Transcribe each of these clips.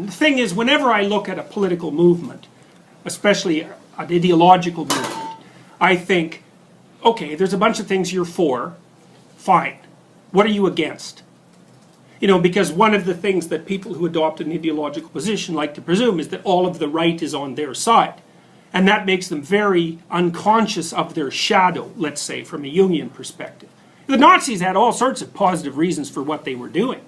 The thing is, whenever I look at a political movement, especially an ideological movement, I think, okay, there's a bunch of things you're for, fine. What are you against? You know, because one of the things that people who adopt an ideological position like to presume is that all of the right is on their side. And that makes them very unconscious of their shadow, let's say, from a Jungian perspective. The Nazis had all sorts of positive reasons for what they were doing.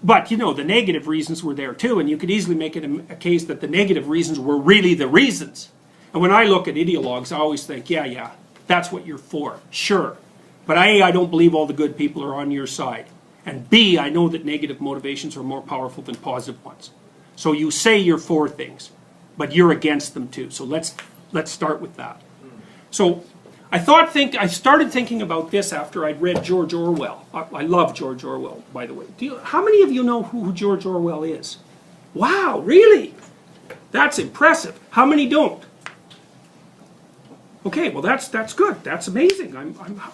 But, you know, the negative reasons were there too, and you could easily make it a case that the negative reasons were really the reasons. And when I look at ideologues, I always think, yeah, that's what you're for, sure. But A, I don't believe all the good people are on your side. And B, I know that negative motivations are more powerful than positive ones. So you say you're for things, but you're against them too. So let's start with that. So I started thinking about this after I'd read George Orwell. I love George Orwell, by the way. How many of you know who George Orwell is? Wow, really? That's impressive. How many don't? Okay, well that's good. That's amazing.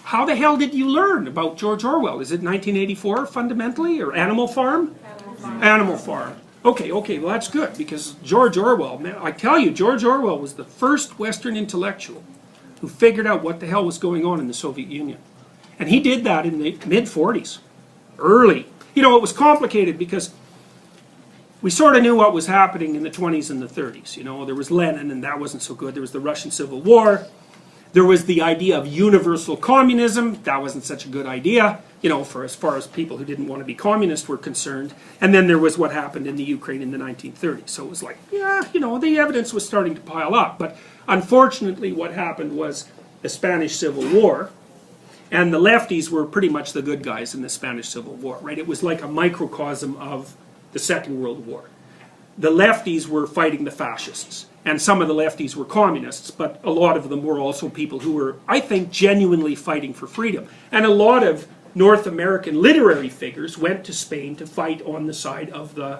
How the hell did you learn about George Orwell? Is it 1984 fundamentally, or Animal Farm? Animal Farm. Okay, well that's good, because George Orwell, man, I tell you, George Orwell was the first Western intellectual who figured out what the hell was going on in the Soviet Union. And he did that in the mid-40s, early. You know, it was complicated because we sort of knew what was happening in the 20s and the 30s. You know, there was Lenin, and that wasn't so good. There was the Russian Civil War. There was the idea of universal communism. That wasn't such a good idea, you know, for as far as people who didn't want to be communist were concerned. And then there was what happened in the Ukraine in the 1930s. So it was like, yeah, you know, the evidence was starting to pile up. But unfortunately, what happened was the Spanish Civil War, and the lefties were pretty much the good guys in the Spanish Civil War, right? It was like a microcosm of the Second World War. The lefties were fighting the fascists, and some of the lefties were communists, but a lot of them were also people who were, I think, genuinely fighting for freedom. And a lot of North American literary figures went to Spain to fight on the side of the,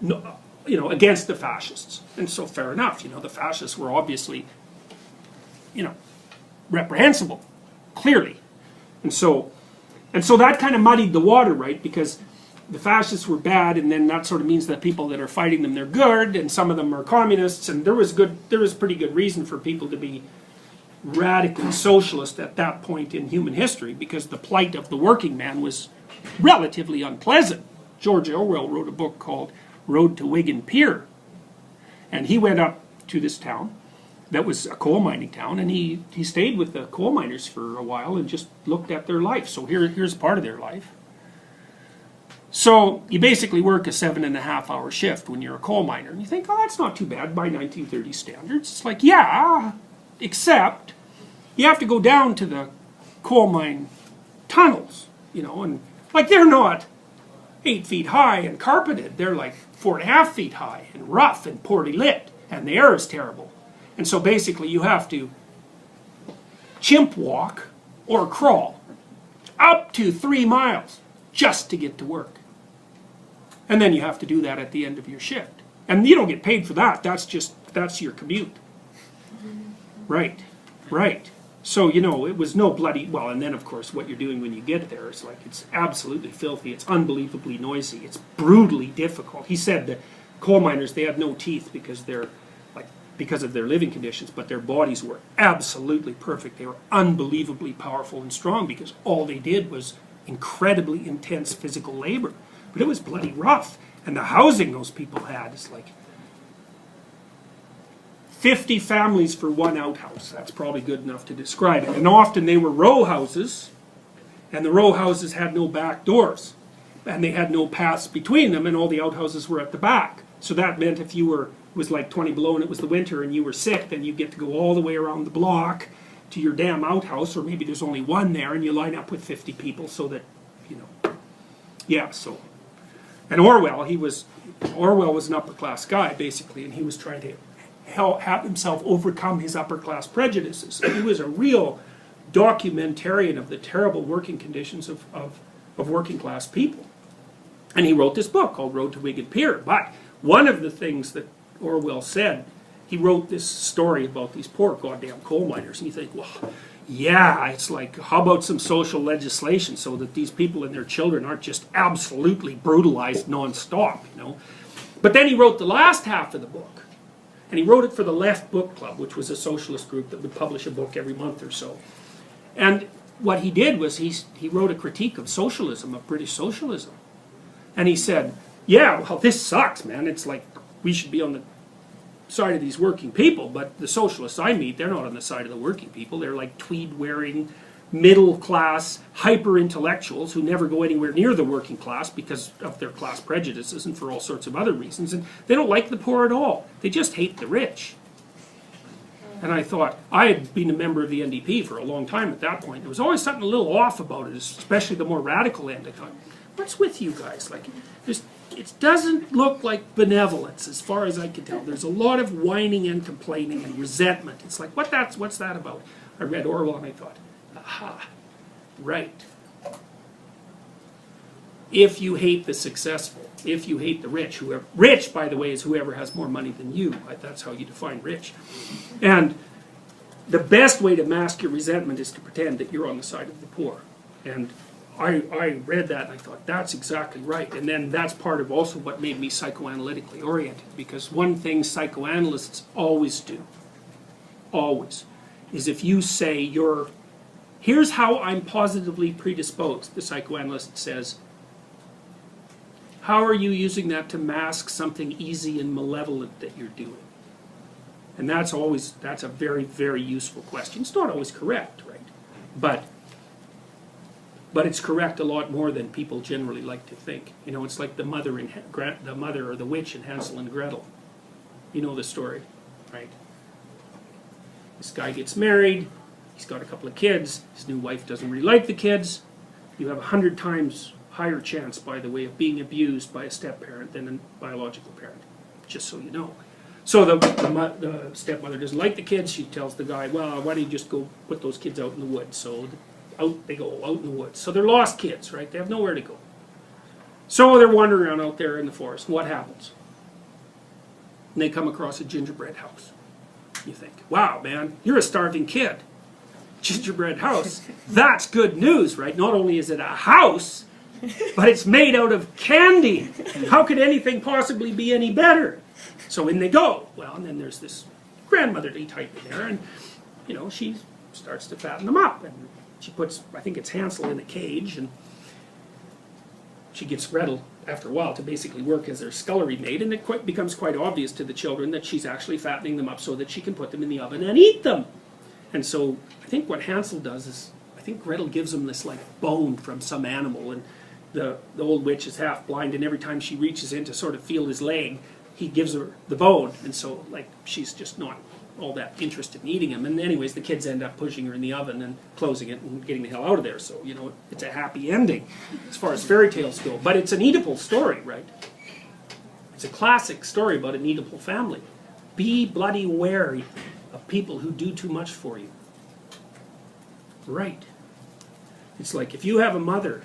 you know, against the fascists. And so fair enough, you know, the fascists were obviously, you know, reprehensible, clearly. And so that kind of muddied the water, right? Because the fascists were bad, and then that sort of means that people that are fighting them, they're good, and some of them are communists, and there was pretty good reason for people to be radically socialist at that point in human history, because the plight of the working man was relatively unpleasant. George Orwell wrote a book called Road to Wigan Pier, and he went up to this town that was a coal mining town, and he stayed with the coal miners for a while and just looked at their life. So here's part of their life. So you basically work a 7.5-hour shift when you're a coal miner, and you think, oh, that's not too bad by 1930 standards. It's like, yeah, except you have to go down to the coal mine tunnels, you know, and like they're not 8 feet high and carpeted. They're like 4.5 feet high and rough and poorly lit, and the air is terrible. And so basically you have to chimp walk or crawl up to 3 miles just to get to work. And then you have to do that at the end of your shift. And you don't get paid for that. That's your commute. Right. So, you know, it was no bloody, well, and then of course what you're doing when you get there is like, it's absolutely filthy. It's unbelievably noisy. It's brutally difficult. He said that coal miners, they had no teeth because of their living conditions, but their bodies were absolutely perfect. They were unbelievably powerful and strong because all they did was incredibly intense physical labor. But it was bloody rough. And the housing those people had is like 50 families for one outhouse. That's probably good enough to describe it. And often they were row houses, and the row houses had no back doors. And they had no paths between them, and all the outhouses were at the back. So that meant if it was like 20 below and it was the winter and you were sick, then you get to go all the way around the block to your damn outhouse, or maybe there's only one there, and you line up with 50 people so that, you know, yeah, so. And Orwell was an upper class guy, basically, and he was trying to have himself overcome his upper class prejudices. And he was a real documentarian of the terrible working conditions of working class people. And he wrote this book called Road to Wigan Pier. But one of the things that Orwell said, he wrote this story about these poor goddamn coal miners, and you think, well, Yeah, it's like, how about some social legislation so that these people and their children aren't just absolutely brutalized nonstop, you know? But then he wrote the last half of the book, and he wrote it for the Left Book Club, which was a socialist group that would publish a book every month or so. And what he did was he wrote a critique of socialism, of British socialism. And he said, yeah, well, this sucks, man. It's like we should be on the side of these working people, but the socialists I meet, they're not on the side of the working people. They're like tweed-wearing, middle-class, hyper-intellectuals who never go anywhere near the working class because of their class prejudices and for all sorts of other reasons. And they don't like the poor at all. They just hate the rich. And I thought, I had been a member of the NDP for a long time at that point. There was always something a little off about it, especially the more radical end. I thought, what's with you guys? Like, it doesn't look like benevolence as far as I can tell. There's a lot of whining and complaining and resentment. It's like, what's that about? I read Orwell and I thought, aha, right. If you hate the successful, if you hate the rich, rich, by the way, is whoever has more money than you. That's how you define rich. And the best way to mask your resentment is to pretend that you're on the side of the poor. And I read that and I thought, that's exactly right. And then that's part of also what made me psychoanalytically oriented. Because one thing psychoanalysts always do, always, is if you say here's how I'm positively predisposed, the psychoanalyst says, how are you using that to mask something easy and malevolent that you're doing? And that's a very, very useful question. It's not always correct, right? But it's correct a lot more than people generally like to think. You know, it's like the mother or the witch in Hansel and Gretel. You know the story, right? This guy gets married, he's got a couple of kids, his new wife doesn't really like the kids. You have 100 times higher chance, by the way, of being abused by a step-parent than a biological parent, just so you know. So the stepmother doesn't like the kids. She tells the guy, well, why don't you just go put those kids out in the woods? So out they go, out in the woods. So they're lost kids, right? They have nowhere to go. So they're wandering around out there in the forest. And what happens? And they come across a gingerbread house. You think, wow, man, you're a starving kid. Gingerbread house. That's good news, right? Not only is it a house, but it's made out of candy. How could anything possibly be any better? So in they go. Well, and then there's this grandmotherly type in there, and you know, she starts to fatten them up, and she puts, I think it's Hansel in a cage, and she gets Gretel after a while to basically work as their scullery maid, and it becomes quite obvious to the children that she's actually fattening them up so that she can put them in the oven and eat them. And so I think what Hansel does is, I think Gretel gives him this like bone from some animal, and the old witch is half blind, and every time she reaches in to sort of feel his leg, he gives her the bone, and so like she's just not all that interested in eating him. And anyways, the kids end up pushing her in the oven and closing it and getting the hell out of there. So, you know, it's a happy ending as far as fairy tales go. But it's an Oedipal story, right? It's a classic story about an Oedipal family. Be bloody wary of people who do too much for you. Right. It's like if you have a mother,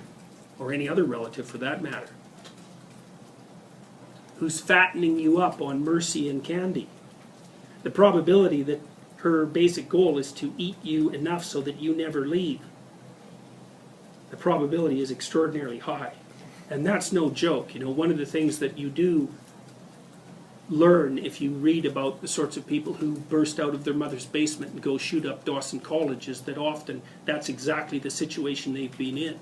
or any other relative for that matter, who's fattening you up on mercy and candy, the probability that her basic goal is to eat you enough so that you never leave, the probability is extraordinarily high. And that's no joke. You know, one of the things that you do learn if you read about the sorts of people who burst out of their mother's basement and go shoot up Dawson College is that often that's exactly the situation they've been in.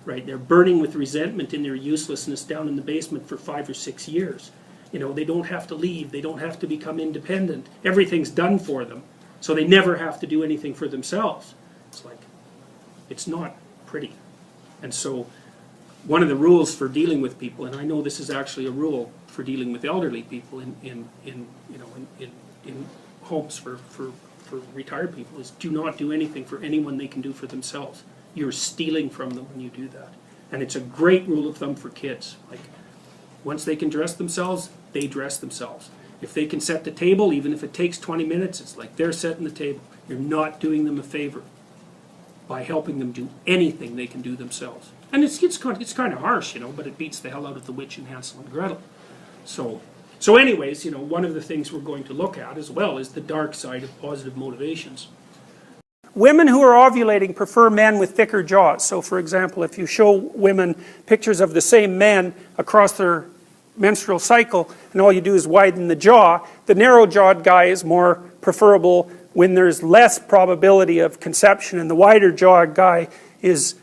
Right? They're burning with resentment in their uselessness down in the basement for 5 or 6 years. You know, they don't have to leave. They don't have to become independent. Everything's done for them. So they never have to do anything for themselves. It's like, it's not pretty. And so one of the rules for dealing with people, and I know this is actually a rule for dealing with elderly people in homes for retired people, is do not do anything for anyone they can do for themselves. You're stealing from them when you do that. And it's a great rule of thumb for kids. Like, once they can dress themselves, they dress themselves. If they can set the table, even if it takes 20 minutes, it's like they're setting the table. You're not doing them a favor by helping them do anything they can do themselves. And it's kind of harsh, you know, but it beats the hell out of the witch in Hansel and Gretel. So anyways, you know, one of the things we're going to look at as well is the dark side of positive motivations. Women who are ovulating prefer men with thicker jaws. So for example, if you show women pictures of the same men across their menstrual cycle, and all you do is widen the jaw, the narrow-jawed guy is more preferable when there's less probability of conception, and the wider-jawed guy is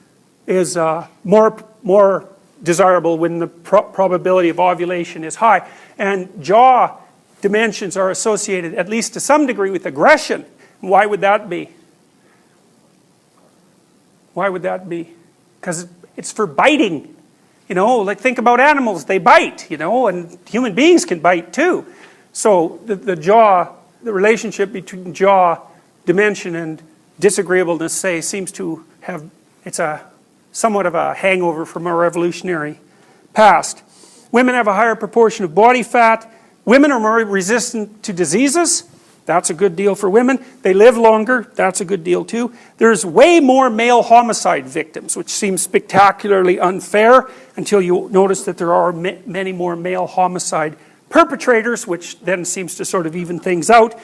more desirable when the probability of ovulation is high. And jaw dimensions are associated, at least to some degree, with aggression. Why would that be? Why would that be? Because it's for biting. You know, like think about animals, they bite, you know, and human beings can bite too. So the relationship between jaw dimension and disagreeableness, say, seems to have, it's a somewhat of a hangover from our evolutionary past. Women have a higher proportion of body fat. Women are more resistant to diseases. That's a good deal for women. They live longer. That's a good deal too. There's way more male homicide victims, which seems spectacularly unfair until you notice that there are many more male homicide perpetrators, which then seems to sort of even things out.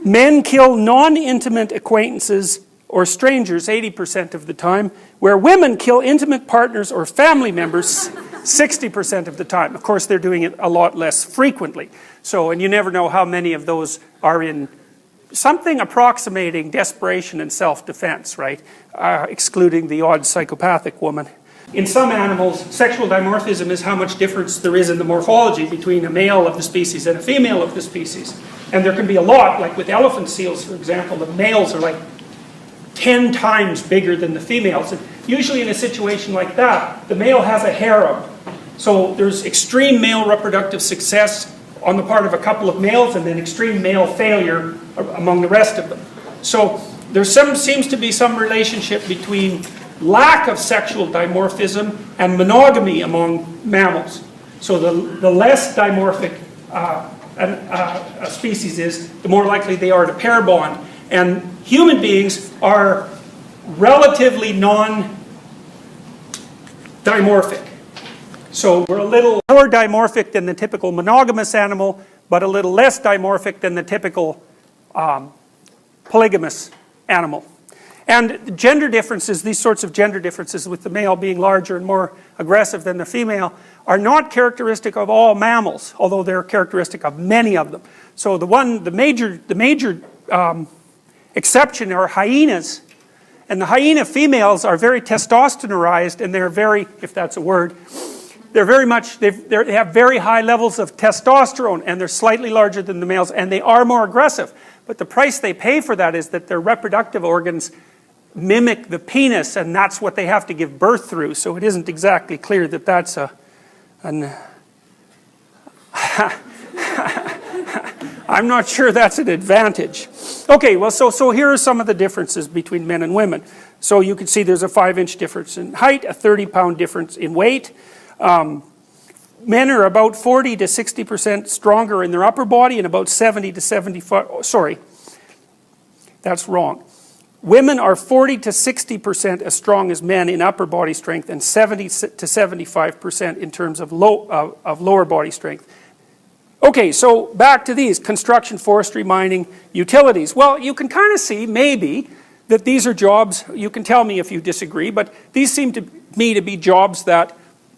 Men kill non-intimate acquaintances or strangers 80% of the time, where women kill intimate partners or family members 60% of the time. Of course, they're doing it a lot less frequently. So, and you never know how many of those are in something approximating desperation and self-defense, right? Excluding the odd psychopathic woman. In some animals, sexual dimorphism is how much difference there is in the morphology between a male of the species and a female of the species. And there can be a lot, like with elephant seals, for example, the males are like 10 times bigger than the females. And usually in a situation like that, the male has a harem. So there's extreme male reproductive success on the part of a couple of males, and then extreme male failure among the rest of them. So there seems to be some relationship between lack of sexual dimorphism and monogamy among mammals. So the less dimorphic a species is, the more likely they are to pair bond. And human beings are relatively non-dimorphic. So we're a little more dimorphic than the typical monogamous animal, but a little less dimorphic than the typical polygamous animal. And gender differences, these sorts of gender differences, with the male being larger and more aggressive than the female, are not characteristic of all mammals, although they're characteristic of many of them. So the major exception are hyenas. And the hyena females are very testosteronized, and they're very, if that's a word, they're very much, they have very high levels of testosterone, and they're slightly larger than the males, and they are more aggressive. But the price they pay for that is that their reproductive organs mimic the penis, and that's what they have to give birth through. So it isn't exactly clear that that's I'm not sure that's an advantage. Okay, well, so here are some of the differences between men and women. So you can see there's a 5-inch difference in height, a 30-pound difference in weight. Men are about 40 to 60% stronger in their upper body, and about 70 to 75, sorry, that's wrong. Women are 40 to 60% as strong as men in upper body strength, and 70 to 75% in terms of lower body strength. Okay, so back to these: construction, forestry, mining, utilities. Well, you can kind of see, maybe, that these are jobs, you can tell me if you disagree, but these seem to me to be jobs that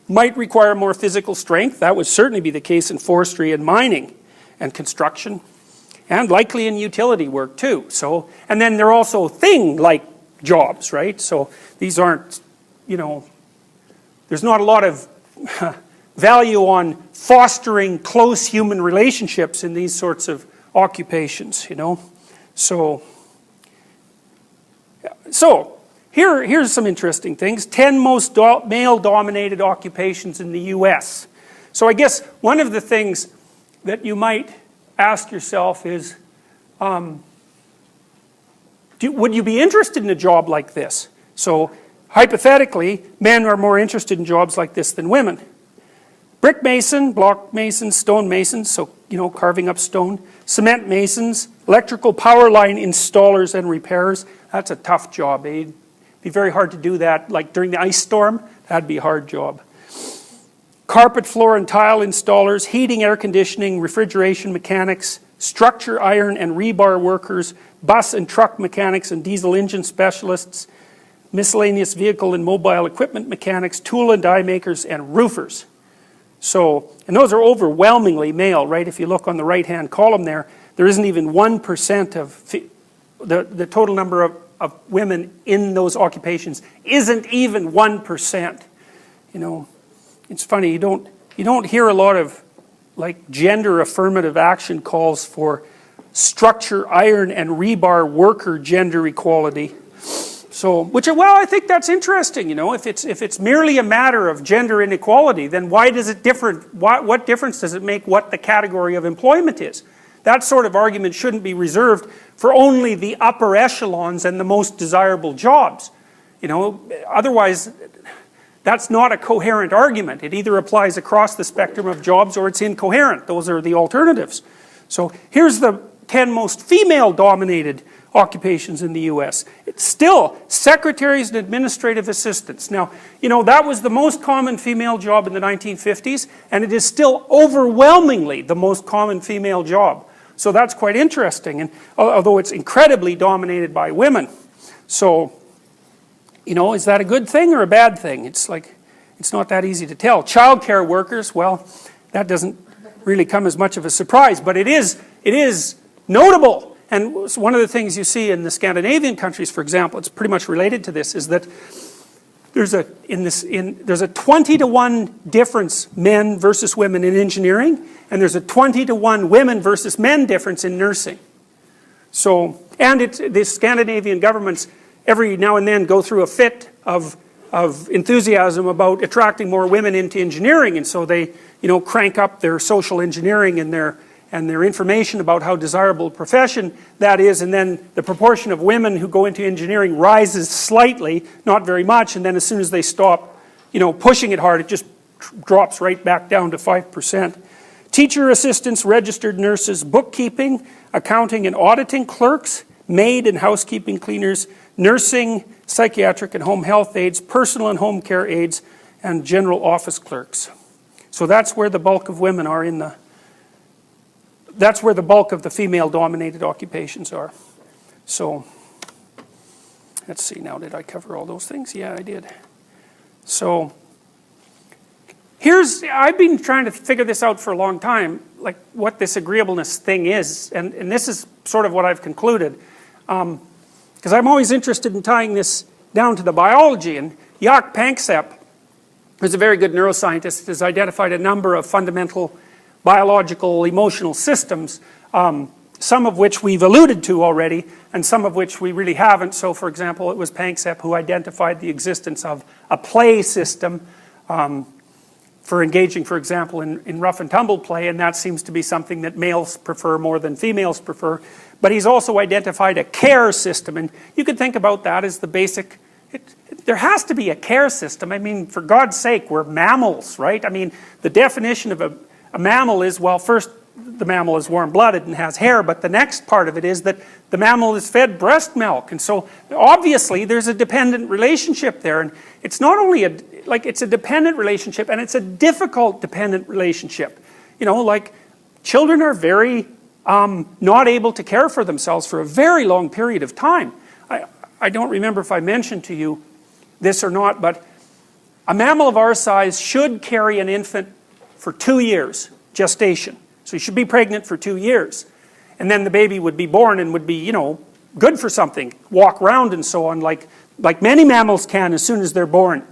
might require more physical strength. That would certainly be the case in forestry and mining and construction, and likely in utility work too. So, and then they're also thing-like jobs, right? So these aren't, you know, there's not a lot of value on fostering close human relationships in these sorts of occupations, you know. So here's some interesting things. 10 most male-dominated occupations in the US. So I guess one of the things that you might ask yourself is, would you be interested in a job like this? So hypothetically, men are more interested in jobs like this than women. Brick mason, block masons, stone masons, so, you know, carving up stone. Cement masons, electrical power line installers and repairers. That's a tough job, eh? It'd be very hard to do that, like during the ice storm. That'd be a hard job. Carpet, floor, and tile installers, heating, air conditioning, refrigeration mechanics, structure, iron, and rebar workers, bus and truck mechanics and diesel engine specialists, miscellaneous vehicle and mobile equipment mechanics, tool and die makers, and roofers. So, and those are overwhelmingly male, right? If you look on the right-hand column there isn't even 1% of the total number of women in those occupations isn't even 1%. You know, it's funny, you don't hear a lot of like gender affirmative action calls for structure, iron, and rebar worker gender equality. So, well, I think that's interesting, you know, if it's merely a matter of gender inequality, then why does it differ, what difference does it make what the category of employment is? That sort of argument shouldn't be reserved for only the upper echelons and the most desirable jobs. You know, otherwise, that's not a coherent argument. It either applies across the spectrum of jobs or it's incoherent. Those are the alternatives. So here's the 10 most female-dominated occupations in the US. It's still secretaries and administrative assistants. Now, you know, that was the most common female job in the 1950s, and it is still overwhelmingly the most common female job. So that's quite interesting, and although it's incredibly dominated by women. So, you know, is that a good thing or a bad thing? It's like, it's not that easy to tell. Childcare workers, well, that doesn't really come as much of a surprise, but it is notable. And one of the things you see in the Scandinavian countries, for example, it's pretty much related to this, is that there's a 20-to-1 difference men versus women in engineering, and there's a 20-to-1 women versus men difference in nursing. So, and the Scandinavian governments every now and then go through a fit of enthusiasm about attracting more women into engineering, and so they, you know, crank up their social engineering and their information about how desirable a profession that is, and then the proportion of women who go into engineering rises slightly, not very much, and then as soon as they stop, you know, pushing it hard, it just drops right back down to 5%. Teacher assistants, registered nurses, bookkeeping, accounting and auditing clerks, maid and housekeeping cleaners, nursing, psychiatric and home health aides, personal and home care aides, and general office clerks. So that's where the bulk of women are in the that's where the bulk of the female-dominated occupations are. So, let's see now, did I cover all those things? Yeah, I did. So, I've been trying to figure this out for a long time, like what this agreeableness thing is, and this is sort of what I've concluded. Because I'm always interested in tying this down to the biology, and Jaak Panksepp, who's a very good neuroscientist, has identified a number of fundamental biological emotional systems, some of which we've alluded to already, and some of which we really haven't. So, for example, it was Panksepp who identified the existence of a play system for engaging, for example, in rough and tumble play, and that seems to be something that males prefer more than females prefer. But he's also identified a care system, and you could think about that as the basic, there has to be a care system. I mean, for God's sake, we're mammals, right? I mean, the definition of a mammal is, well, first, the mammal is warm-blooded and has hair, but the next part of it is that the mammal is fed breast milk, and so obviously there's a dependent relationship there, and it's not only it's a dependent relationship, and it's a difficult dependent relationship. You know, like, children are very not able to care for themselves for a very long period of time. I don't remember if I mentioned to you this or not, but a mammal of our size should carry an infant for 2 years, gestation. So you should be pregnant for 2 years. And then the baby would be born and would be, you know, good for something, walk around and so on, like many mammals can as soon as they're born.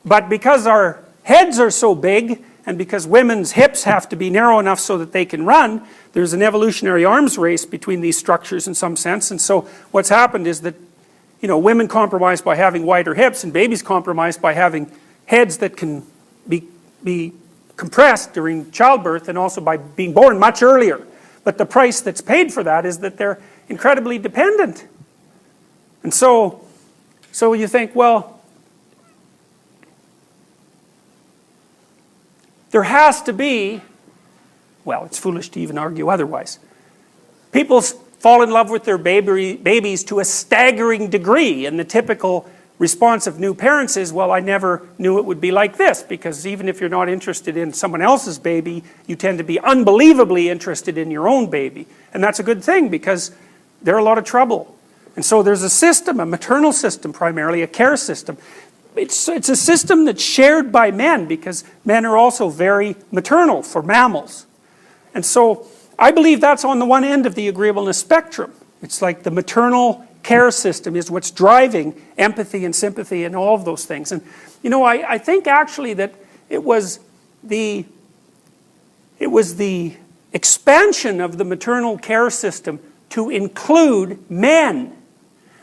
But because our heads are so big, and because women's hips have to be narrow enough so that they can run, there's an evolutionary arms race between these structures in some sense. And so what's happened is that, you know, women compromise by having wider hips, and babies compromise by having heads that can be compressed during childbirth, and also by being born much earlier. But the price that's paid for that is that they're incredibly dependent. And so you think, well, there has to be, well, it's foolish to even argue otherwise. People fall in love with their babies to a staggering degree, and the typical response of new parents is, well, I never knew it would be like this, because even if you're not interested in someone else's baby, you tend to be unbelievably interested in your own baby. And that's a good thing, because they're a lot of trouble. And so there's a system, a maternal system primarily, a care system. It's a system that's shared by men because men are also very maternal for mammals. And so I believe that's on the one end of the agreeableness spectrum. It's like the maternal care system is what's driving empathy and sympathy and all of those things. And you know, I think actually that it was the expansion of the maternal care system to include men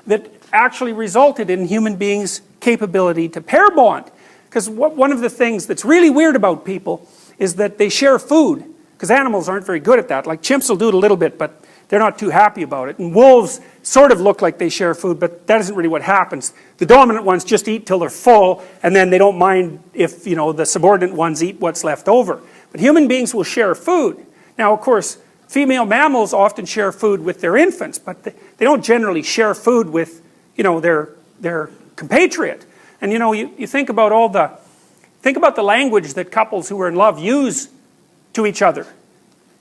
that actually resulted in human beings' capability to pair bond. Because one of the things that's really weird about people is that they share food. Because animals aren't very good at that. Like chimps will do it a little bit, but they're not too happy about it. And wolves sort of look like they share food, but that isn't really what happens. The dominant ones just eat till they're full, and then they don't mind if, you know, the subordinate ones eat what's left over. But human beings will share food. Now, of course, female mammals often share food with their infants, but they don't generally share food with, you know, their compatriot. And you know, you think about the language that couples who are in love use to each other.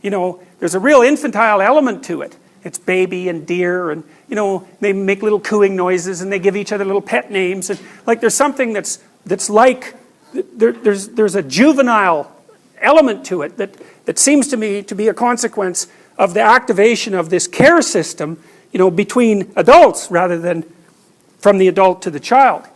You know, there's a real infantile element to it. It's baby and dear, and you know, they make little cooing noises and they give each other little pet names, and like there's something that's like there's a juvenile element to it that seems to me to be a consequence of the activation of this care system, you know, between adults rather than from the adult to the child.